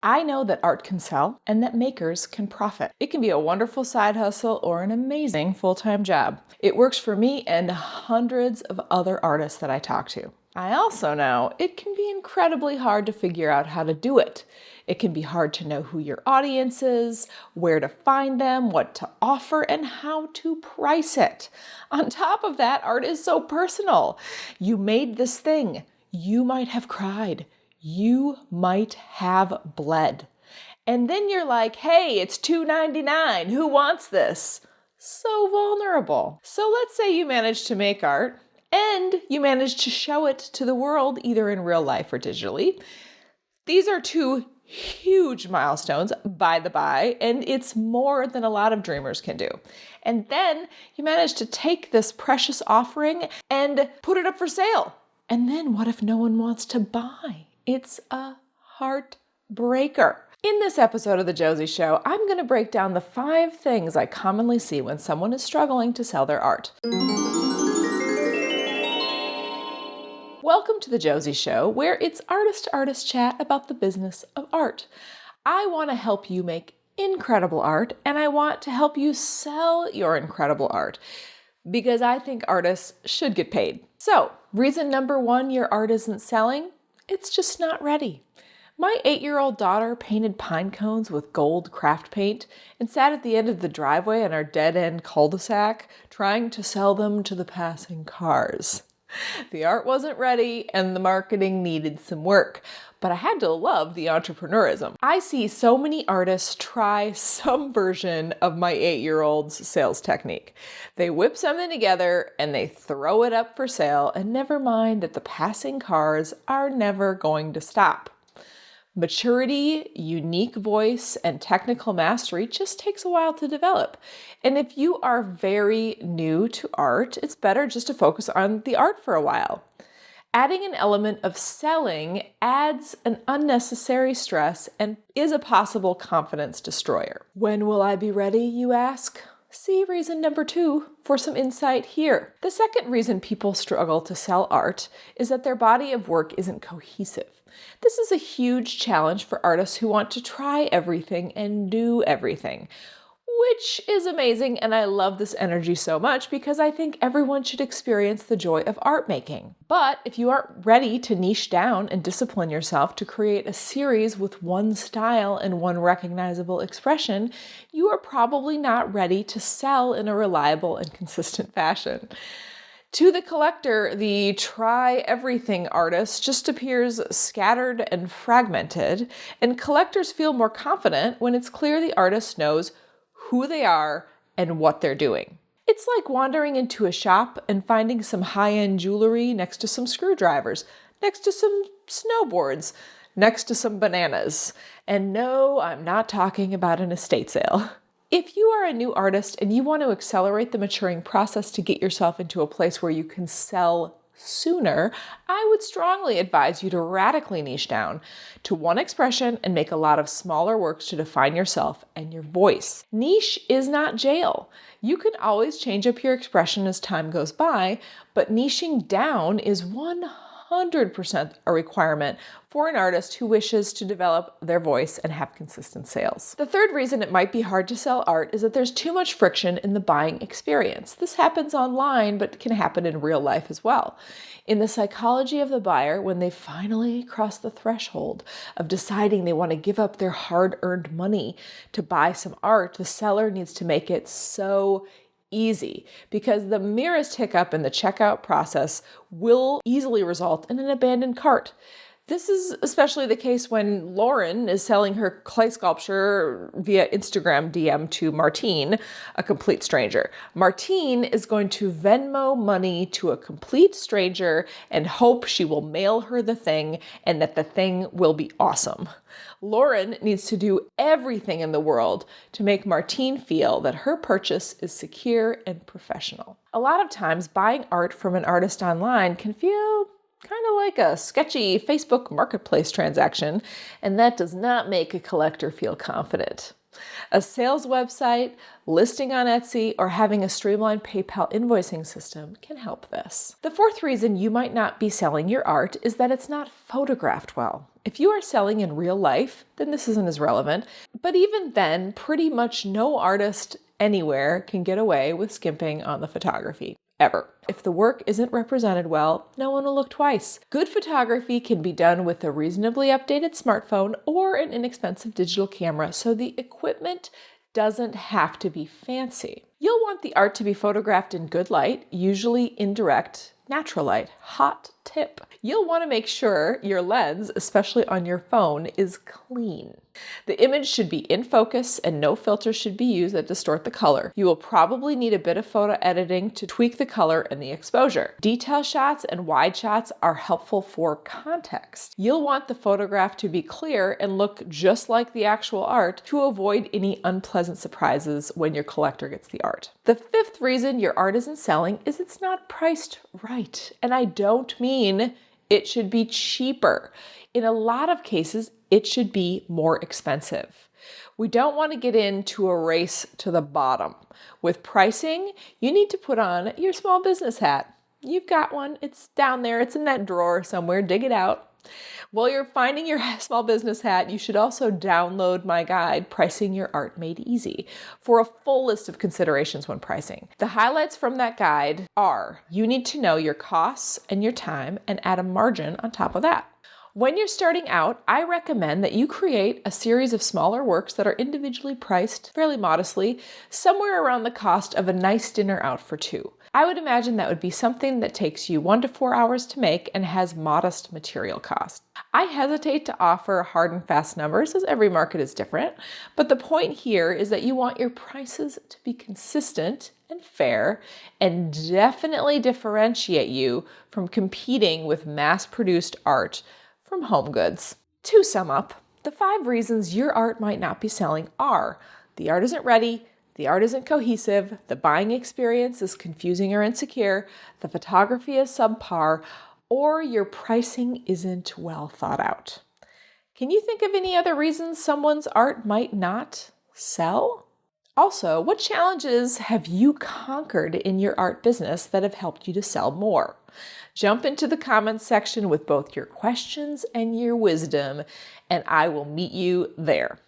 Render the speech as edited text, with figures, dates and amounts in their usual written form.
I know that art can sell and that makers can profit. It can be a wonderful side hustle or an amazing full-time job. It works for me and hundreds of other artists that I talk to. I also know it can be incredibly hard to figure out how to do it. It can be hard to know who your audience is, where to find them, what to offer, and how to price it. On top of that, art is so personal. You made this thing. You might have cried. You might have bled. And then you're like, hey, it's $2.99. Who wants this? So vulnerable. So let's say you managed to make art and you managed to show it to the world, either in real life or digitally. These are two huge milestones, by the by, and it's more than a lot of dreamers can do. And then you manage to take this precious offering and put it up for sale. And then what if no one wants to buy? It's a heartbreaker. In this episode of The Josie Show, I'm going to break down the 5 things I commonly see when someone is struggling to sell their art. Welcome to The Josie Show, where it's artist-to-artist chat about the business of art. I want to help you make incredible art, and I want to help you sell your incredible art, because I think artists should get paid. So, reason number 1 your art isn't selling? It's just not ready. My 8-year-old daughter painted pine cones with gold craft paint and sat at the end of the driveway in our dead-end cul-de-sac trying to sell them to the passing cars. The art wasn't ready and the marketing needed some work, but I had to love the entrepreneurism. I see so many artists try some version of my 8-year-old's sales technique. They whip something together and they throw it up for sale and never mind that the passing cars are never going to stop. Maturity, unique voice, and technical mastery just takes a while to develop. And if you are very new to art, it's better just to focus on the art for a while. Adding an element of selling adds an unnecessary stress and is a possible confidence destroyer. When will I be ready, you ask? See reason number 2 for some insight here. The second reason people struggle to sell art is that their body of work isn't cohesive. This is a huge challenge for artists who want to try everything and do everything, which is amazing, and I love this energy so much because I think everyone should experience the joy of art making. But if you aren't ready to niche down and discipline yourself to create a series with one style and one recognizable expression, you are probably not ready to sell in a reliable and consistent fashion. To the collector, the try-everything artist just appears scattered and fragmented, and collectors feel more confident when it's clear the artist knows who they are and what they're doing. It's like wandering into a shop and finding some high-end jewelry next to some screwdrivers, next to some snowboards, next to some bananas. And no, I'm not talking about an estate sale. If you are a new artist and you want to accelerate the maturing process to get yourself into a place where you can sell sooner, I would strongly advise you to radically niche down to one expression and make a lot of smaller works to define yourself and your voice. Niche is not jail. You can always change up your expression as time goes by, but niching down is 100% a requirement for an artist who wishes to develop their voice and have consistent sales. The third reason it might be hard to sell art is that there's too much friction in the buying experience. This happens online, but can happen in real life as well. In the psychology of the buyer, when they finally cross the threshold of deciding they want to give up their hard-earned money to buy some art, the seller needs to make it so easy, because the merest hiccup in the checkout process will easily result in an abandoned cart. This is especially the case when Lauren is selling her clay sculpture via Instagram DM to Martine, a complete stranger. Martine is going to Venmo money to a complete stranger and hope she will mail her the thing and that the thing will be awesome. Lauren needs to do everything in the world to make Martine feel that her purchase is secure and professional. A lot of times, buying art from an artist online can feel kind of like a sketchy Facebook marketplace transaction, and that does not make a collector feel confident. A sales website, listing on Etsy, or having a streamlined PayPal invoicing system can help this. The fourth reason you might not be selling your art is that it's not photographed well. If you are selling in real life, then this isn't as relevant. But even then, pretty much no artist anywhere can get away with skimping on the photography. Ever. If the work isn't represented well, no one will look twice. Good photography can be done with a reasonably updated smartphone or an inexpensive digital camera, so the equipment doesn't have to be fancy. You'll want the art to be photographed in good light, usually indirect, natural light. Hot tip. You'll want to make sure your lens, especially on your phone, is clean. The image should be in focus and no filters should be used that distort the color. You will probably need a bit of photo editing to tweak the color and the exposure. Detail shots and wide shots are helpful for context. You'll want the photograph to be clear and look just like the actual art to avoid any unpleasant surprises when your collector gets the art. The fifth reason your art isn't selling is it's not priced right. And I don't mean it should be cheaper. In a lot of cases, it should be more expensive. We don't want to get into a race to the bottom. With pricing, you need to put on your small business hat. You've got one. It's down there. It's in that drawer somewhere. Dig it out. While you're finding your small business hat, you should also download my guide, Pricing Your Art Made Easy, for a full list of considerations when pricing. The highlights from that guide are: you need to know your costs and your time and add a margin on top of that. When you're starting out, I recommend that you create a series of smaller works that are individually priced fairly modestly, somewhere around the cost of a nice dinner out for two. I would imagine that would be something that takes you 1 to 4 hours to make and has modest material costs. I hesitate to offer hard and fast numbers as every market is different, but the point here is that you want your prices to be consistent and fair and definitely differentiate you from competing with mass-produced art from home goods. To sum up, the 5 reasons your art might not be selling are: the art isn't ready, the art isn't cohesive, the buying experience is confusing or insecure, the photography is subpar, or your pricing isn't well thought out. Can you think of any other reasons someone's art might not sell? Also, what challenges have you conquered in your art business that have helped you to sell more? Jump into the comments section with both your questions and your wisdom, and I will meet you there.